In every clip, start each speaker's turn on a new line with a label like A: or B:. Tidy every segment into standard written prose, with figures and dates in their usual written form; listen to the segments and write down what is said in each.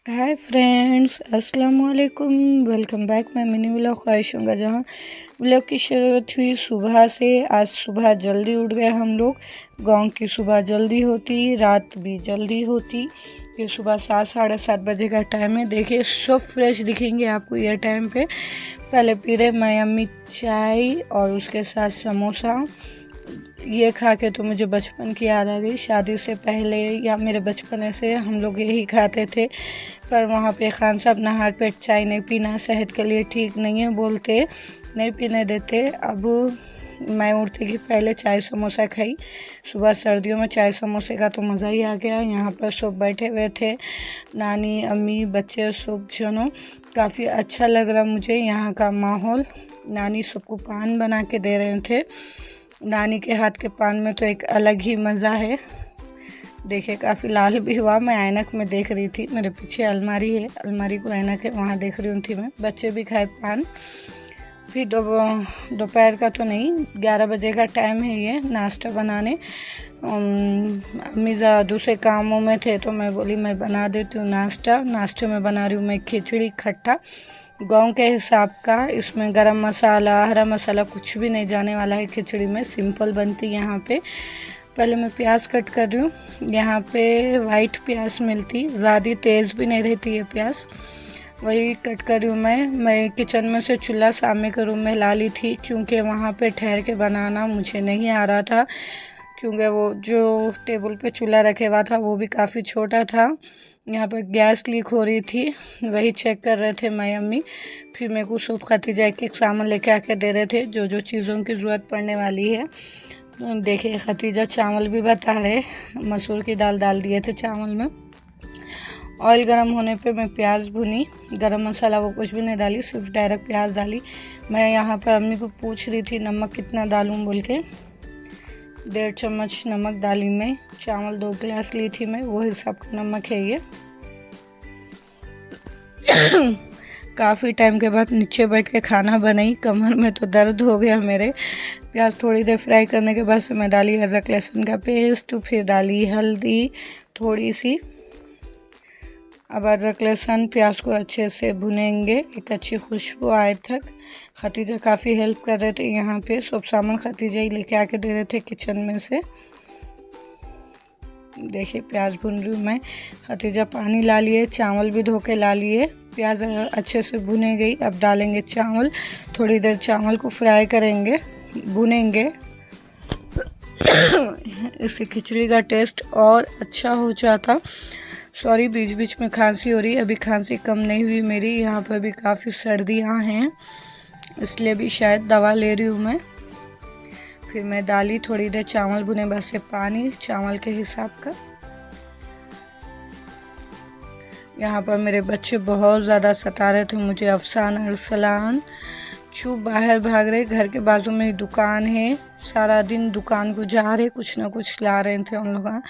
A: Hi friends, अस्सलाम वालेकुम। Welcome back. मैं मिनी व्लॉग ख्वाहिश होगा जहाँ व्लॉग की शुरुआत हुई सुबह से। आज सुबह जल्दी उठ गए हम लोग। गांव की सुबह जल्दी होती, रात भी जल्दी होती। ये सुबह 7 साढ़े 7 बजे का टाइम है। देखिए सब फ्रेश दिखेंगे आपको ये टाइम पे। पहले पी रहे मैं अम्मी चाय और उसके साथ समोसा। ये खा के तो मुझे बचपन की याद आ गई। शादी से पहले या मेरे बचपन से हम लोग यही खाते थे, पर वहाँ पे खान साहब नहार पेट चाय नहीं पीना, सेहत के लिए ठीक नहीं है बोलते, नहीं पीने देते। अब मैं उठते कि पहले चाय समोसा खाई। सुबह सर्दियों में चाय समोसे का तो मज़ा ही आ गया। यहाँ पर सब बैठे हुए थे, नानी अम्मी बच्चे सब जनों। काफ़ी अच्छा लग रहा मुझे यहाँ का माहौल। नानी सबको पान बना के दे रहे थे। नानी के हाथ के पान में तो एक अलग ही मज़ा है। देखिए काफ़ी लाल भी हुआ। मैं ऐनक में देख रही थी, मेरे पीछे अलमारी है, अलमारी को ऐनक है, वहाँ देख रही थी मैं। बच्चे भी खाए पान। फिर दोपहर का तो नहीं, 11 बजे का टाइम है ये नाश्ता बनाने। अम्मी ज़रा दूसरे कामों में थे तो मैं बोली मैं बना देती हूँ नाश्ता। नाश्ते में बना रही हूँ मैं खिचड़ी खट्टा, गांव के हिसाब का। इसमें गरम मसाला हरा मसाला कुछ भी नहीं जाने वाला है खिचड़ी में, सिंपल बनती है यहाँ पे। पहले मैं प्याज कट कर रही हूँ। यहाँ पे वाइट प्याज मिलती, ज़्यादा तेज़ भी नहीं रहती है प्याज, वही कट कर रही हूँ मैं किचन में से चूल्हा सामने के रूम में ला ली थी, क्योंकि वहाँ पे ठहर के बनाना मुझे नहीं आ रहा था, क्योंकि वो जो टेबल पे चूल्हा रखे हुआ था वो भी काफ़ी छोटा था। यहाँ पर गैस लीक हो रही थी, वही चेक कर रहे थे मैं अम्मी। फिर मेरे को सूप खतीजा एक सामान लेके आके दे रहे थे, जो जो चीज़ों की ज़रूरत पड़ने वाली है। देखिए खतीजा चावल भी बता रहे, मसूर की दाल डाल दिए थे चावल में। ऑयल गरम होने पे मैं प्याज भुनी, गरम मसाला वो कुछ भी नहीं डाली, सिर्फ डायरेक्ट प्याज डाली। मैं यहाँ पर अम्मी को पूछ रही थी नमक कितना डालूँ बोल के। 1.5 चम्मच नमक डाली मैं। चावल 2 गिलास ली थी मैं, वो हिसाब का नमक है ये। काफ़ी टाइम के बाद नीचे बैठ के खाना बनाई, कमर में तो दर्द हो गया मेरे। प्याज थोड़ी देर फ्राई करने के बाद से मैं डाली अदरक लहसुन का पेस्ट, फिर डाली हल्दी थोड़ी सी। अब अदरक लहसुन प्याज को अच्छे से भुनेंगे, एक अच्छी खुशबू आए तक। खतीजा काफ़ी हेल्प कर रहे थे यहाँ पे, सब सामान खतीजा ही लेके आके दे रहे थे किचन में से। देखिए प्याज भून रही हूँ मैं। खतीजा पानी ला लिए, चावल भी धो के ला लिए। प्याज अच्छे से भुने गई, अब डालेंगे चावल। थोड़ी देर चावल को फ्राई करेंगे, भुनेंगे। इससे खिचड़ी का टेस्ट और अच्छा हो जाता। सॉरी बीच बीच में खांसी हो रही है, अभी खांसी कम नहीं हुई मेरी। यहाँ पर भी काफ़ी सर्दियाँ हैं, इसलिए भी शायद दवा ले रही हूँ मैं। फिर मैं डाली थोड़ी देर चावल भुने बस से पानी, चावल के हिसाब का। यहाँ पर मेरे बच्चे बहुत ज़्यादा सता रहे थे मुझे, अफसान अरसलान। चुप बाहर भाग रहे। घर के बाजू में ही दुकान है, सारा दिन दुकान को जा रहे, कुछ ना कुछ ला रहे थे उन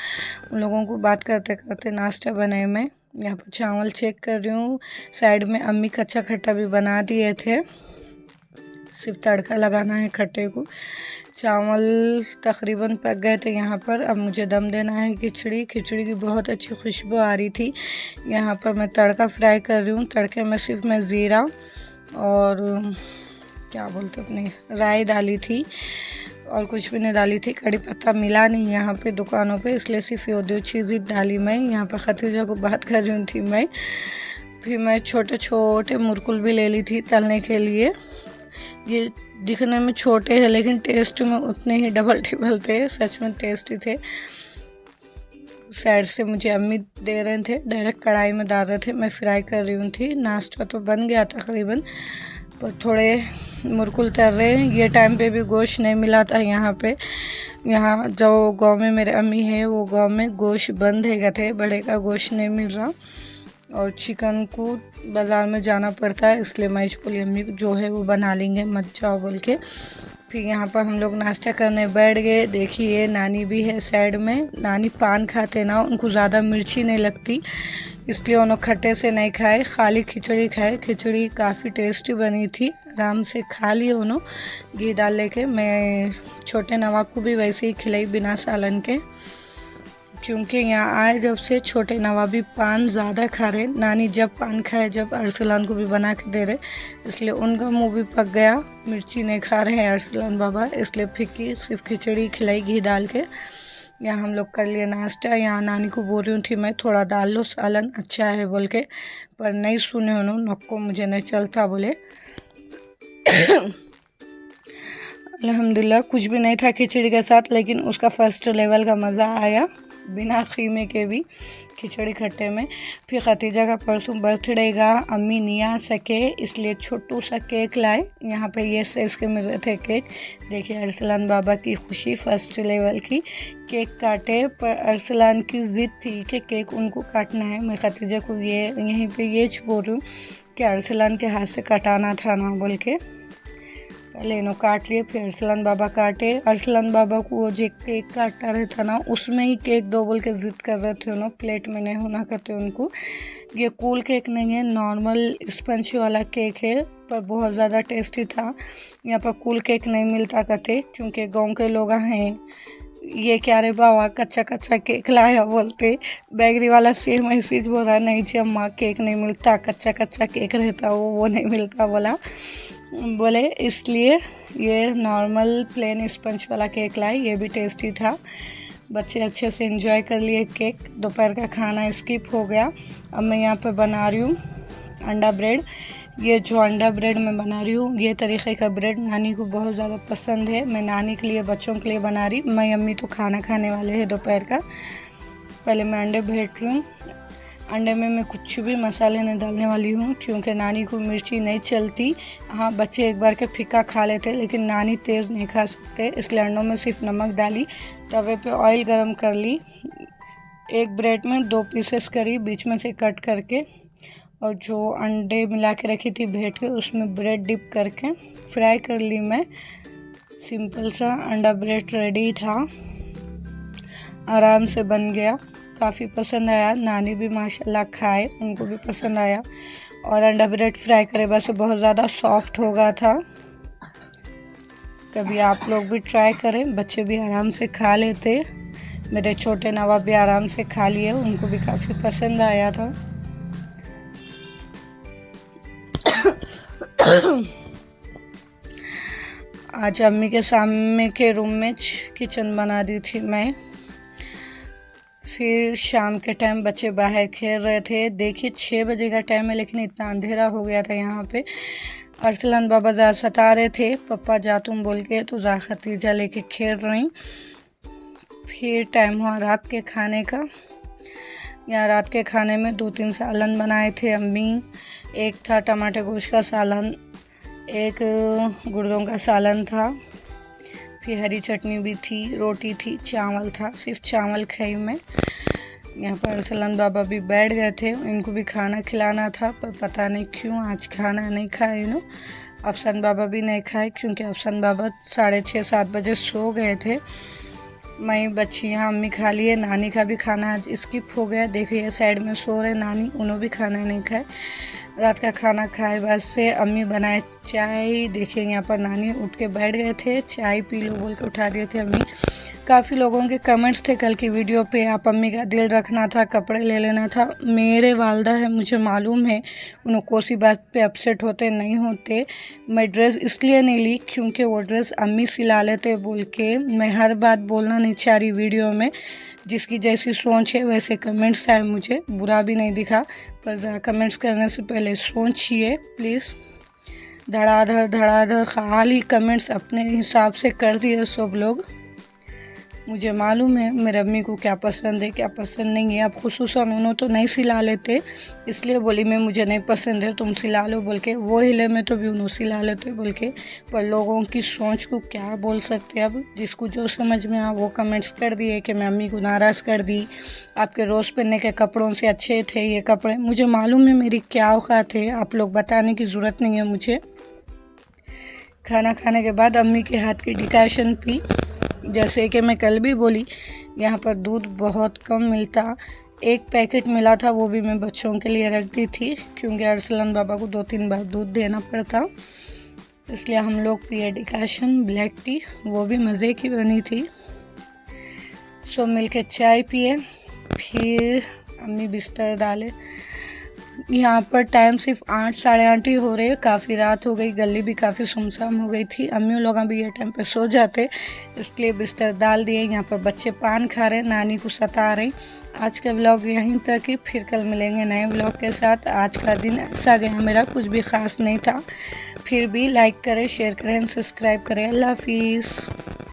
A: लोगों को बात करते करते नाश्ता बनाए मैं। यहाँ पर चावल चेक कर रही हूँ। साइड में अम्मी कच्चा खट्टा भी बना दिए थे, सिर्फ तड़का लगाना है खट्टे को। चावल तकरीबन पक गए थे यहाँ पर। अब मुझे दम देना है खिचड़ी की बहुत अच्छी खुशबू आ रही थी। यहाँ पर मैं तड़का फ्राई कर रही हूँ। तड़के में सिर्फ मैं ज़ीरा और क्या बोलते अपने राई डाली थी, और कुछ भी नहीं डाली थी। कड़ी पत्ता मिला नहीं यहाँ पे दुकानों पे, इसलिए सिर्फ ये 2 चीज़ें डाली मैं। यहाँ पर खतीजा को बात कर रही थी मैं। फिर मैं छोटे छोटे मुरकुल भी ले ली थी तलने के लिए। ये दिखने में छोटे हैं लेकिन टेस्ट में उतने ही डबल टिबल थे, सच में टेस्टी थे। साइड से मुझे अम्मी दे रहे थे, डायरेक्ट कढ़ाई में डाल रहे थे, मैं फ्राई कर रही थी। नाश्ता तो बन गया तकरीबन, पर थोड़े मुरकुल तर रहे हैं। ये टाइम पे भी गोश्त नहीं मिला था यहाँ पे। यहाँ जो गांव में मेरे अम्मी है वो गांव में गोश्त बंद है गए, बड़े का गोश्त नहीं मिल रहा, और चिकन को बाज़ार में जाना पड़ता है, इसलिए मैं बोली अम्मी को जो है वो बना लेंगे, मत जाओ बोल के। फिर यहाँ पर हम लोग नाश्ता करने बैठ गए। देखिए नानी भी है साइड में। नानी पान खाते ना, उनको ज़्यादा मिर्ची नहीं लगती, इसलिए उन्होंने खट्टे से नहीं खाए, खाली खिचड़ी खाए। खिचड़ी काफ़ी टेस्टी बनी थी, आराम से खा लिए उन्होंने घी डाल लेके। मैं छोटे नवाब को भी वैसे ही खिलाई बिना सालन के। क्योंकि यहाँ आए जब से छोटे नवाबी पान ज़्यादा खा रहे। नानी जब पान खाए जब अरसलान को भी बना के दे रहे, इसलिए उनका मुंह भी पक गया। मिर्ची नहीं खा रहे हैं अरसलान बाबा, इसलिए फिक्की सिर्फ खिचड़ी खिलाई घी डाल के। यहाँ हम लोग कर लिए नाश्ता। यहाँ नानी को बोल रही थी मैं थोड़ा डाल लो सालन, अच्छा है बोल के, पर नहीं सुने उन्होंने, नक्को मुझे नहीं चलता बोले। अल्हम्दुलिल्लाह कुछ भी नहीं था खिचड़ी के साथ, लेकिन उसका फर्स्ट लेवल का मज़ा आया बिना खीमे के भी खिचड़ी खट्टे में। फिर खतीजा का परसों बर्थडे का, अम्मी नहीं आ सके इसलिए छोटू सा केक लाए। यहाँ पे ये साइज के मिल रहे थे केक। देखिए अरसलान बाबा की खुशी फर्स्ट लेवल की। केक काटे, पर अरसलान की ज़िद थी कि केक उनको काटना है। मैं खतीजा को ये यहीं पे ये बोल रही हूँ कि अरसलान के हाथ से कटाना था ना बोल के। पहले इन्हों काट लिए, फिर अरसलान बाबा काटे। अरसलान बाबा को वो जो केक काटा रहे था ना, उसमें ही केक दो बोल के ज़िद कर रहे थे उन्होंने, प्लेट में नहीं होना कहते उनको। ये कूल केक नहीं है, नॉर्मल स्पंज वाला केक है, पर बहुत ज़्यादा टेस्टी था। यहाँ पर कूल केक नहीं मिलता कहते, क्योंकि गांव के लोग हैं ये क्या रे बाबा कच्चा कच्चा केक लाया बोलते। बेकरी वाला सेम ऐसी बोल रहा नहीं जी अम्मा केक नहीं मिलता, कच्चा कच्चा केक रहता वो नहीं मिलता बोले, इसलिए ये नॉर्मल प्लेन स्पंज वाला केक लाए। ये भी टेस्टी था। बच्चे अच्छे से एंजॉय कर लिए केक। दोपहर का खाना स्किप हो गया। अब मैं यहाँ पे बना रही हूँ अंडा ब्रेड। ये जो अंडा ब्रेड मैं बना रही हूँ, ये तरीक़े का ब्रेड नानी को बहुत ज़्यादा पसंद है। मैं नानी के लिए बच्चों के लिए बना रही, मैं अम्मी तो खाना खाने वाले हैं दोपहर का। पहले मैं अंडे भेज रही हूँ। अंडे में मैं कुछ भी मसाले नहीं डालने वाली हूँ, क्योंकि नानी को मिर्ची नहीं चलती। हाँ बच्चे एक बार के फीका खा लेते, लेकिन नानी तेज़ नहीं खा सकते, इसलिए अंडों में सिर्फ नमक डाली। तवे पे ऑयल गरम कर ली। एक ब्रेड में 2 पीसेस करी बीच में से कट करके, और जो अंडे मिला के रखी थी भेट के उसमें ब्रेड डिप करके फ्राई कर ली मैं। सिंपल सा अंडा ब्रेड रेडी था, आराम से बन गया। काफ़ी पसंद आया, नानी भी माशाल्लाह खाए, उनको भी पसंद आया। और अंडा ब्रेड फ्राई करे वैसे बहुत ज़्यादा सॉफ्ट हो गया था। कभी आप लोग भी ट्राई करें, बच्चे भी आराम से खा लेते। मेरे छोटे नवाब भी आराम से खा लिए, उनको भी काफ़ी पसंद आया था। आज अम्मी के सामने के रूम में किचन बना दी थी मैं। फिर शाम के टाइम बच्चे बाहर खेल रहे थे। देखिए 6 बजे का टाइम है, लेकिन इतना अंधेरा हो गया था यहाँ पे। अरसलान बाबा ज़्यादा सता रहे थे, पप्पा जा तुम बोल के, तो जा खतीजा लेके खेल रही। फिर टाइम हुआ रात के खाने का। यहाँ रात के खाने में 2-3 सालन बनाए थे अम्मी। एक था टमाटर गोश्त का सालन, एक गुर्दों का सालन था, फिर हरी चटनी भी थी, रोटी थी, चावल था। सिर्फ चावल खाई मैं। यहाँ पर अरसलान बाबा भी बैठ गए थे, इनको भी खाना खिलाना था, पर पता नहीं क्यों आज खाना नहीं खाए इन्हों। अफसान बाबा भी नहीं खाए, क्योंकि अफसान बाबा 6:30-7 बजे सो गए थे। मैं बच्ची यहाँ अम्मी खा लिए, नानी का भी खाना आज स्किप हो गया। देखिए साइड में सो रहे नानी, उन्होंने भी खाना नहीं खाए। रात का खाना खाए बाद से अम्मी बनाए चाय। देखिए यहाँ पर नानी उठ के बैठ गए थे, चाय पी लो बोल के उठा दिए थे अम्मी। काफ़ी लोगों के कमेंट्स थे कल की वीडियो पे, आप अम्मी का दिल रखना था, कपड़े ले लेना था। मेरे वालदा है, मुझे मालूम है उन्होंने कोसी बात पे अपसेट होते नहीं होते। मैं ड्रेस इसलिए नहीं ली क्योंकि वो ड्रेस अम्मी सिला लेते बोल के। मैं हर बात बोलना नहीं चाह रही वीडियो में, जिसकी जैसी सोच है वैसे कमेंट्स आए, मुझे बुरा भी नहीं दिखा, पर कमेंट्स करने से पहले सोचिए प्लीज़। धड़ाधड़ खाली कमेंट्स अपने हिसाब से कर दिए सब लोग। मुझे मालूम है मेरे अम्मी को क्या पसंद है क्या पसंद नहीं है। अब खुसूसन उन्होंने तो नहीं सिला लेते, इसलिए बोली मैं मुझे नहीं पसंद है तुम सिला लो बोल के। वो हिले में तो भी उन्होंने सिला लेते बोल के, पर लोगों की सोच को क्या बोल सकते। अब जिसको जो समझ में आ वो कमेंट्स कर दिए कि मैं अम्मी को नाराज़ कर दी, आपके रोज़ पहनने के कपड़ों से अच्छे थे ये कपड़े। मुझे मालूम है मेरी क्या औकात है, आप लोग बताने की ज़रूरत नहीं है मुझे। खाना खाने के बाद अम्मी के हाथ की डिकाशन पी। जैसे कि मैं कल भी बोली, यहाँ पर दूध बहुत कम मिलता, 1 पैकेट मिला था, वो भी मैं बच्चों के लिए रख दी थी, क्योंकि अरसलान बाबा को 2-3 बार दूध देना पड़ता। इसलिए हम लोग पिए डिकाशन ब्लैक टी, वो भी मज़े की बनी थी। सब मिलके चाय पिए, फिर अम्मी बिस्तर डाले। यहाँ पर टाइम सिर्फ 8 साढ़े 8 ही हो रहे, काफ़ी रात हो गई, गली भी काफ़ी सुमसाम हो गई थी। अम्मी लोग भी ये टाइम पे सो जाते, इसलिए बिस्तर डाल दिए। यहाँ पर बच्चे पान खा रहे, नानी को सता रहे। आज का व्लॉग यहीं तक ही, फिर कल मिलेंगे नए व्लॉग के साथ। आज का दिन ऐसा गया मेरा, कुछ भी ख़ास नहीं था, फिर भी लाइक करें, शेयर करें, सब्सक्राइब करें। अल्लाह हाफिज़।